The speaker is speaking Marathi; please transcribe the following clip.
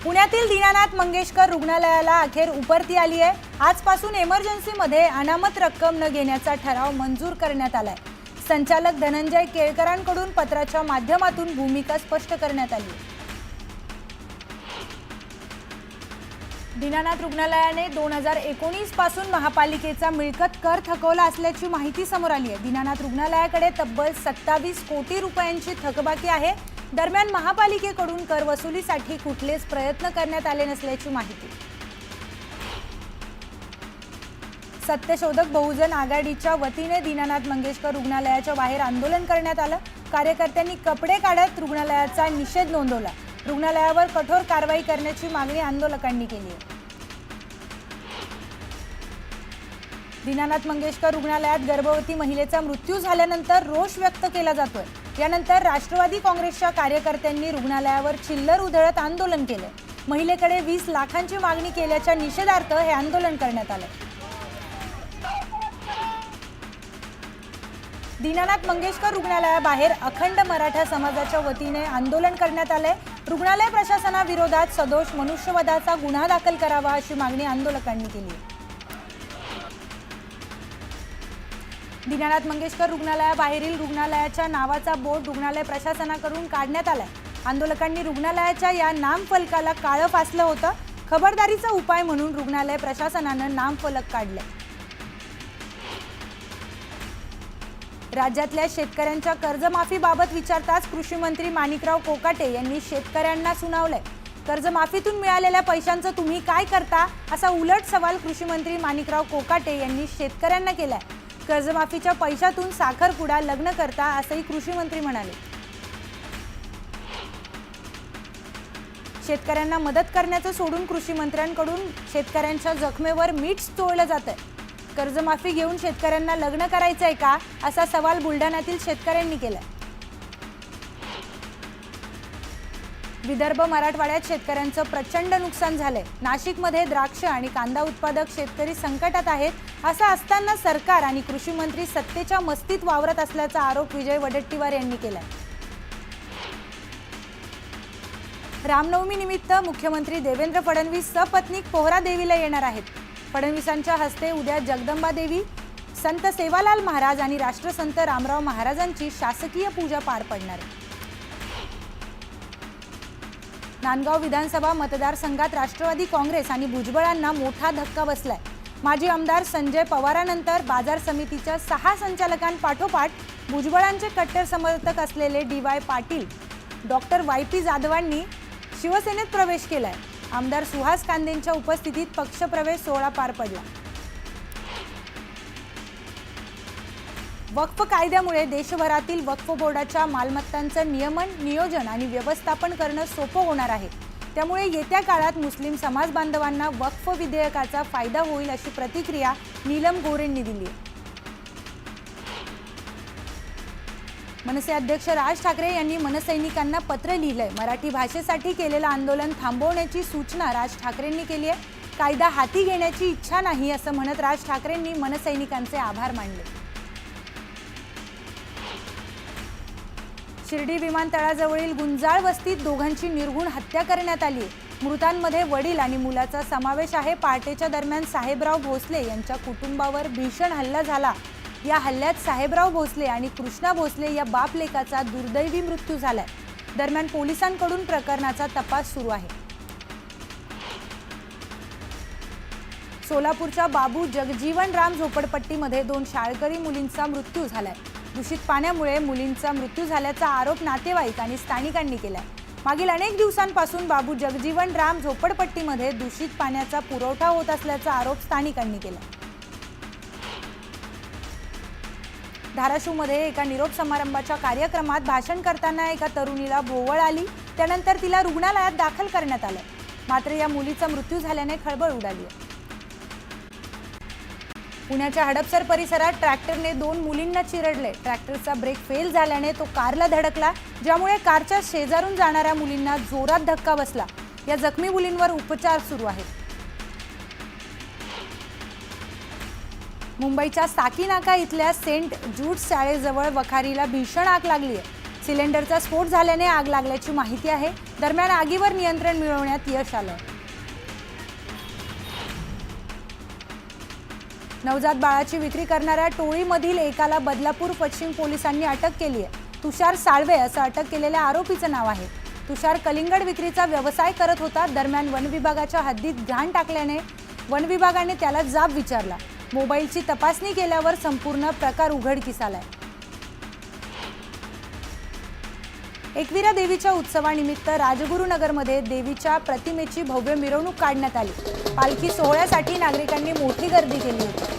पुण्यातील दीनानाथ मंगेशकर रुग्णालयाला अखेर उपरती आली आहे। आजपासून इमर्जन्सीमध्ये अनामत रक्कम न घेण्याचा ठराव मंजूर करण्यात आलाय। संचालक धनंजय केळकरांकडून पत्राच्या माध्यमातून भूमिका स्पष्ट करण्यात आली। दीनानाथ रुग्णालयाने 2019 पासून महापालिकेचा मिळकत कर थकवला असल्याची माहिती समोर आली आहे। दीनानाथ रुग्णालयाकडे तब्बल 27 कोटी रुपयांची थकबाकी आहे। दरम्यान महापालिकेकडून कर वसुलीसाठी कुठलेच प्रयत्न करण्यात आले नसल्याची माहिती। सत्यशोधक बहुजन आघाडीच्या वतीने दीनानाथ मंगेशकर रुग्णालयाच्या बाहेर आंदोलन करण्यात आलं। कार्यकर्त्यांनी कपडे काढत रुग्णालयाचा निषेध नोंदवला। रुग्णालयावर कठोर कारवाई करण्याची मागणी आंदोलकांनी केली आहे। दीनानाथ मंगेशकर रुग्णालयात गर्भवती महिलेचा मृत्यू झाल्यानंतर रोष व्यक्त केला जातोय। यानंतर राष्ट्रवादी काँग्रेसच्या कार्यकर्त्यांनी रुग्णालयावर चिल्लर उधळत आंदोलन केले। महिलेकडे 20 लाखांची मागणी केल्याच्या निषेधार्थ हे आंदोलन करण्यात आले। दीनानाथ मंगेशकर रुग्णालयाबाहेर अखंड मराठा समाजाच्या वतीने आंदोलन करण्यात आले। रुग्णालय प्रशासनाविरोधात सदोष मनुष्यवधाचा गुन्हा दाखल करावा अशी मागणी आंदोलकांनी केली। दीनानाथ मंगेशकर रुग्णालयाबाहेरील रुग्णालयाच्या नावाचा बोर्ड रुग्णालय प्रशासनाकडून काढण्यात आलाय। आंदोलकांनी रुग्णालयाच्या या नामफलकाला काळं फासलं होतं। खबरदारीचा उपाय म्हणून रुग्णालय प्रशासनानं नामफलक काढले। राज्यातल्या शेतकऱ्यांच्या कर्जमाफीबाबत विचारताच कृषी मंत्री माणिकराव कोकाटे यांनी शेतकऱ्यांना सुनावलंय। कर्जमाफीतून मिळालेल्या पैशांचं तुम्ही काय करता असा उलट सवाल कृषी मंत्री माणिकराव कोकाटे यांनी शेतकऱ्यांना केलाय। कर्जमाफीच्या पैशातून साखरपुडा लग्न करता असंही कृषी मंत्री म्हणाले। शेतकऱ्यांना मदत करण्याचं सोडून कृषी मंत्र्यांकडून शेतकऱ्यांच्या जखमेवर मीठ चोळलं जातंय। कर्जमाफी घेऊन शेतकऱ्यांना लग्न करायचंय का असा सवाल बुलढाण्यातील शेतकऱ्यांनी केलाय। विदर्भ मराठवाड्यात शेतकऱ्यांचं प्रचंड नुकसान झालंय। नाशिकमध्ये द्राक्ष आणि कांदा उत्पादक शेतकरी संकटात आहेत। असं असताना सरकार आणि कृषी मंत्री सत्तेच्या मस्तीत वावरत असल्याचा आरोप विजय वडेट्टीवार यांनी केलाय। रामनवमी निमित्त मुख्यमंत्री देवेंद्र फडणवीस सपत्नीक पोहरा देवीला येणार आहेत। फडणवीसांच्या हस्ते उद्या जगदंबा देवी, संत सेवालाल महाराज आणि राष्ट्रसंत रामराव महाराजांची शासकीय पूजा पार पडणार आहे। नांदगाव विधानसभा मतदारसंघात राष्ट्रवादी काँग्रेस आणि भुजबळांना मोठा धक्का बसलाय। माजी आमदार संजय पवारांनंतर बाजार समितीच्या 6 संचालकांपाठोपाठ भुजबळांचे कट्टर समर्थक असलेले DY पाटील, डॉक्टर YP जाधवांनी शिवसेनेत प्रवेश केलाय। आमदार सुहास कांदेंच्या उपस्थितीत पक्षप्रवेश सोहळा पार पडला। वक्फ कायद्यामुळे देशभरातील वक्फ बोर्डाच्या मालमत्तांचं नियमन, नियोजन आणि व्यवस्थापन करणं सोपं होणार आहे। त्यामुळे येत्या काळात मुस्लिम समाज बांधवांना वक्फ विधेयकाचा फायदा होईल अशी प्रतिक्रिया नीलम गोरेंनी दिली आहे। मनसे अध्यक्ष राज ठाकरे यांनी मनसैनिकांना पत्र लिहिलंय। मराठी भाषेसाठी केलेलं आंदोलन थांबवण्याची सूचना राज ठाकरेंनी केली आहे। कायदा हाती घेण्याची इच्छा नाही असं म्हणत राज ठाकरेंनी मनसैनिकांचे आभार मानले। शिर्डी विमानतळाजवळील गुंजाळ वस्तीत दोघांची निर्घुण हत्या करण्यात आली आहे। मृतांमध्ये वडील आणि मुलाचा समावेश आहे। पहाटेच्या दरम्यान साहेबराव भोसले यांच्या कुटुंबावर भीषण हल्ला झाला। या हल्ल्यात साहेबराव भोसले आणि कृष्णा भोसले या बाप लेकाचा दुर्दैवी मृत्यू झालाय। दरम्यान पोलिसांकडून प्रकरणाचा तपास सुरू आहे। सोलापूरच्या बाबू जगजीवन राम झोपडपट्टीमध्ये 2 शाळकरी मुलींचा मृत्यू झालाय। दूषित पाण्यामुळे मुलींचा मृत्यू झाल्याचा आरोप नातेवाईक आणि स्थानिकांनी केलाय। मागील अनेक दिवसांपासून बाबू जगजीवन राम झोपडपट्टीमध्ये दूषित पाण्याचा पुरवठा होत असल्याचा आरोप स्थानिकांनी केला। धाराशिवमध्ये एका निरोप समारंभाच्या कार्यक्रमात भाषण करताना एका तरुणीला भोवळ आली। त्यानंतर तिला रुग्णालयात दाखल करण्यात आलं। मात्र या मुलीचा मृत्यू झाल्याने खळबळ उडाली आहे। पुण्याच्या हडपसर परिसरात ट्रॅक्टरने 2 मुलींना चिरडले। ट्रॅक्टरचा ब्रेक फेल झाल्याने तो कारला धडकला, ज्यामुळे कारच्या शेजारून जाणाऱ्या मुलींना जोरात धक्का बसला। या जखमी मुलींवर उपचार सुरू आहेत। मुंबईच्या साकीनाका इथल्या सेंट जूड्स शाळेजवळ वखारीला भीषण आग लागली आहे। सिलेंडरचा स्फोट झाल्याने आग लागल्याची माहिती आहे। दरम्यान आगीवर नियंत्रण मिळवण्यात यश आलं। नवजात बाळाची विक्री करणाऱ्या टोळीमधील एकाला बदलापूर पश्चिम पोलिसांनी अटक केली आहे। तुषार साळवे असं अटक केलेल्या आरोपीचं नाव आहे। तुषार कलिंगड विक्रीचा व्यवसाय करत होता। दरम्यान वन विभागाच्या हद्दीत घाण टाकल्याने वन विभागाने त्याला जाब विचारला। मोबाईलची तपासणी केल्यावर संपूर्ण प्रकार उघडकीस आलाय। एकविरा देवीच्या उत्सवानिमित्त राजगुरुनगरमध्ये देवीच्या प्रतिमेची भव्य मिरवणूक काढण्यात आली। पालखी सोहळ्यासाठी नागरिकांनी मोठी गर्दी केली होती।